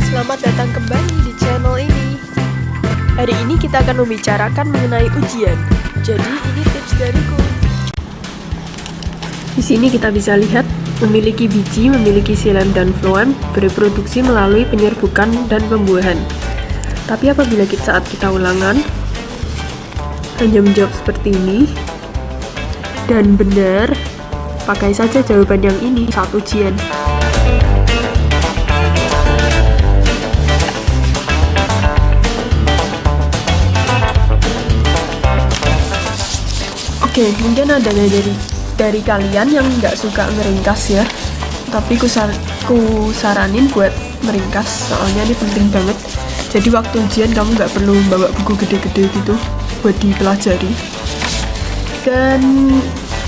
Selamat datang kembali di channel ini. Hari ini kita akan membicarakan mengenai ujian. Jadi ini tips dariku. Di sini kita bisa lihat memiliki biji, memiliki xilem dan floem, bereproduksi melalui penyerbukan dan pembuahan. Tapi apabila saat kita ulangan hanya menjawab seperti ini dan benar, pakai saja jawaban yang ini saat ujian. Oke, mungkin ada dari kalian yang nggak suka meringkas ya, tapi ku saranin buat meringkas, soalnya ini penting banget. Jadi waktu ujian kamu nggak perlu bawa buku gede-gede gitu buat dipelajari, dan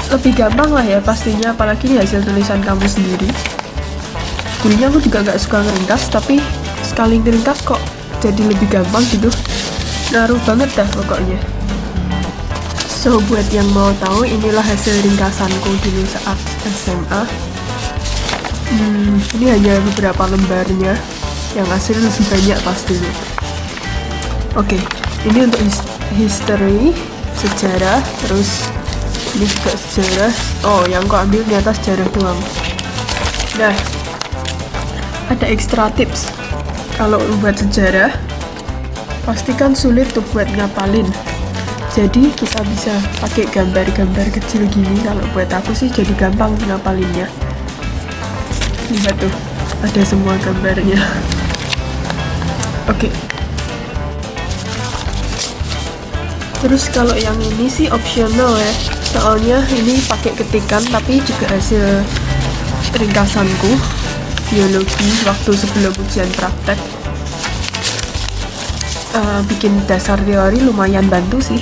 lebih gampang lah ya pastinya, apalagi ini hasil tulisan kamu sendiri. Dulunya aku juga nggak suka ngeringkas, tapi sekali ngeringkas kok jadi lebih gampang gitu, ngaruh banget dah pokoknya. So, buat yang mau tahu, inilah hasil ringkasanku dulu saat SMA. Ini hanya beberapa lembarnya, yang hasil lebih banyak pastinya. Oke, ini untuk history, sejarah, terus ini juga sejarah. Oh, yang kau ambil ternyata sejarah doang. Nah, ada extra tips. Kalau buat sejarah, pastikan sulit tuh buat ngapalin. Jadi kita bisa pakai gambar-gambar kecil gini. Kalau buat aku sih jadi gampang ngapalinnya. Lihat tuh, ada semua gambarnya. Oke. Terus kalau yang ini sih optional ya, soalnya ini pakai ketikan, tapi juga hasil ringkasanku biologi waktu sebelum ujian praktek. Bikin dasar teori lumayan bantu sih.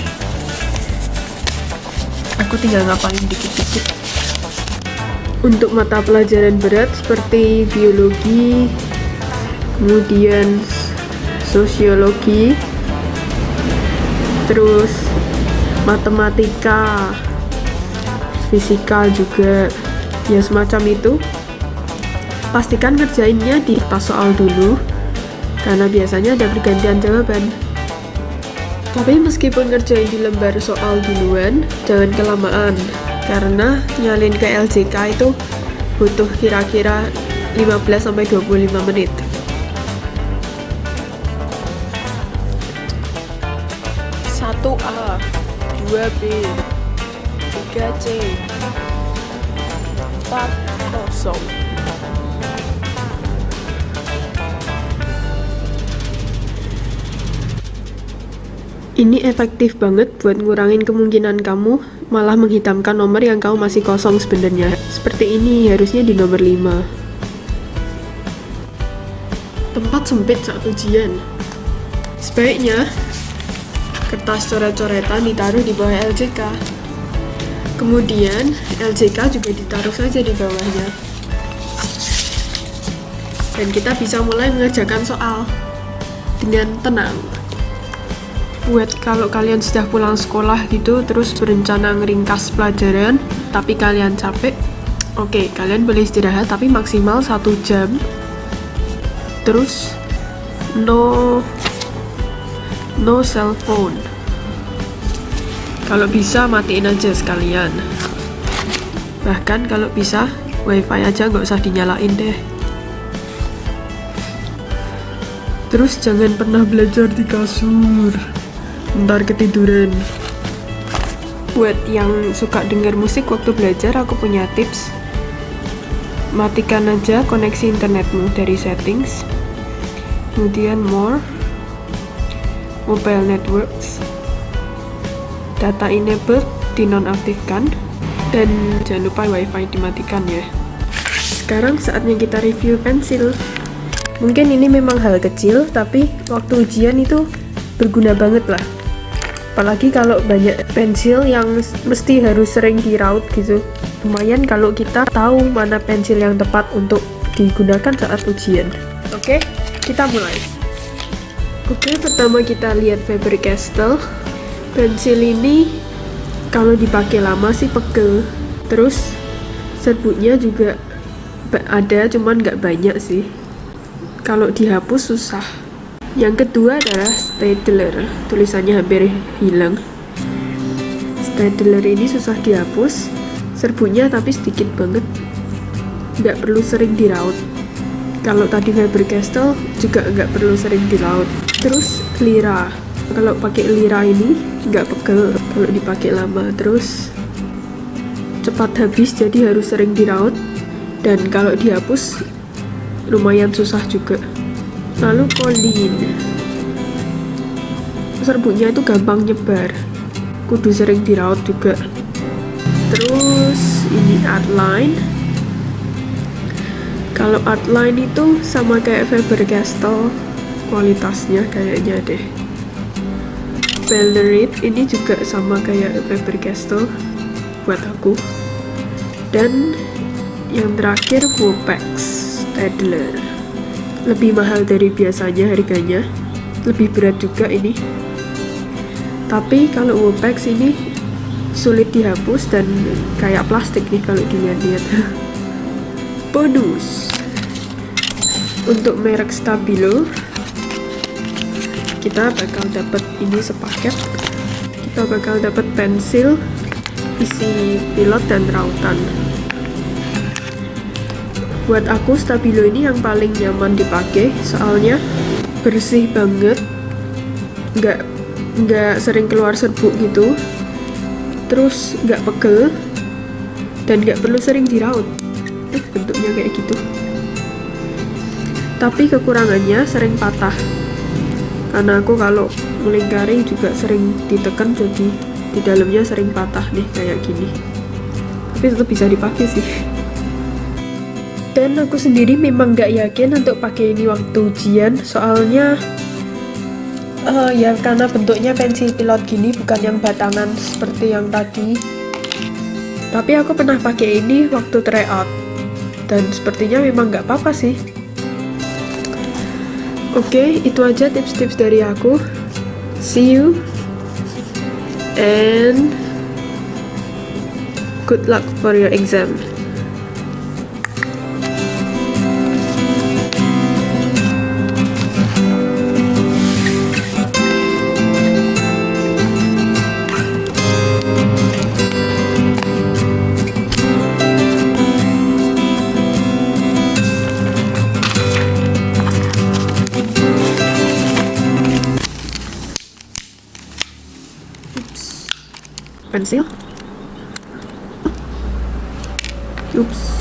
Aku tinggal ngapalin dikit-dikit. Untuk mata pelajaran berat seperti biologi, kemudian sosiologi, terus matematika, fisika juga, ya semacam itu, pastikan ngerjainnya di kertas soal dulu, karena biasanya ada pergantian jawaban. Tapi meskipun ngerjain di lembar soal duluan, jangan kelamaan, karena nyalin ke LJK itu butuh kira-kira 15-25 menit. Satu A, 2B, 3C, 4 kosong. Ini efektif banget buat ngurangin kemungkinan kamu malah menghitamkan nomor yang kamu masih kosong sebenarnya. Seperti ini, harusnya di nomor 5. Tempat sempit saat ujian. Sebaiknya kertas coret-coretan ditaruh di bawah LJK. Kemudian LJK juga ditaruh saja di bawahnya. Dan kita bisa mulai mengerjakan soal dengan tenang. Buat kalau kalian sudah pulang sekolah gitu, terus berencana ngeringkas pelajaran, tapi kalian capek, oke, kalian boleh istirahat, tapi maksimal 1 jam. Terus no cell phone. Kalau bisa matiin aja sekalian. Bahkan kalau bisa wifi aja nggak usah dinyalain deh. Terus jangan pernah belajar di kasur, ntar ketiduran. Buat yang suka denger musik waktu belajar, aku punya tips. Matikan aja koneksi internetmu dari settings, kemudian more, mobile networks, data enabled dinonaktifkan, dan jangan lupa wifi dimatikan ya. Sekarang saatnya kita review pensil. Mungkin ini memang hal kecil, tapi waktu ujian itu berguna banget lah. Apalagi kalau banyak pensil yang mesti harus sering diraut gitu. Lumayan kalau kita tahu mana pensil yang tepat untuk digunakan saat ujian. Oke, kita mulai. Oke, pertama kita lihat Faber-Castell. Pensil ini kalau dipakai lama sih pegel. Terus serbuknya juga ada, cuman nggak banyak sih. kalau dihapus susah. Yang kedua adalah stapler, tulisannya hampir hilang. Stapler ini susah dihapus, serbuknya tapi sedikit banget, nggak perlu sering diraut. Kalau tadi Faber-Castell juga nggak perlu sering diraut. Terus lira, kalau pakai lira ini nggak pegel kalau dipakai lama. Terus cepat habis, jadi harus sering diraut, dan kalau dihapus lumayan susah juga. Lalu Collin, serbuknya itu gampang nyebar, kudu sering diraut juga. Terus ini Artline. Kalau Artline itu sama kayak Faber-Castell kualitasnya kayaknya deh. Bellerit ini juga sama kayak Faber-Castell buat aku. Dan yang terakhir Wopex Stadler, lebih mahal dari biasanya harganya, lebih berat juga ini. Tapi kalau Wopex ini sulit dihapus dan kayak plastik nih kalau dilihat-lihat. Bonus untuk merek Stabilo, kita bakal dapat ini sepaket. Kita bakal dapat pensil isi pilot dan rautan. Buat aku Stabilo ini yang paling nyaman dipakai, soalnya bersih banget, nggak sering keluar serbuk gitu, terus nggak pegel, dan nggak perlu sering diraut. Bentuknya kayak gitu. Tapi kekurangannya sering patah, karena aku kalau melingkari juga sering ditekan, jadi di dalamnya sering patah nih kayak gini. Tapi tetap bisa dipakai sih. Dan aku sendiri memang nggak yakin untuk pakai ini waktu ujian, soalnya ya karena bentuknya pensil pilot gini, bukan yang batangan seperti yang tadi. Tapi aku pernah pakai ini waktu tryout, dan sepertinya memang nggak apa-apa sih. Oke, itu aja tips-tips dari aku. See you and good luck for your exam. Pensil. Oops.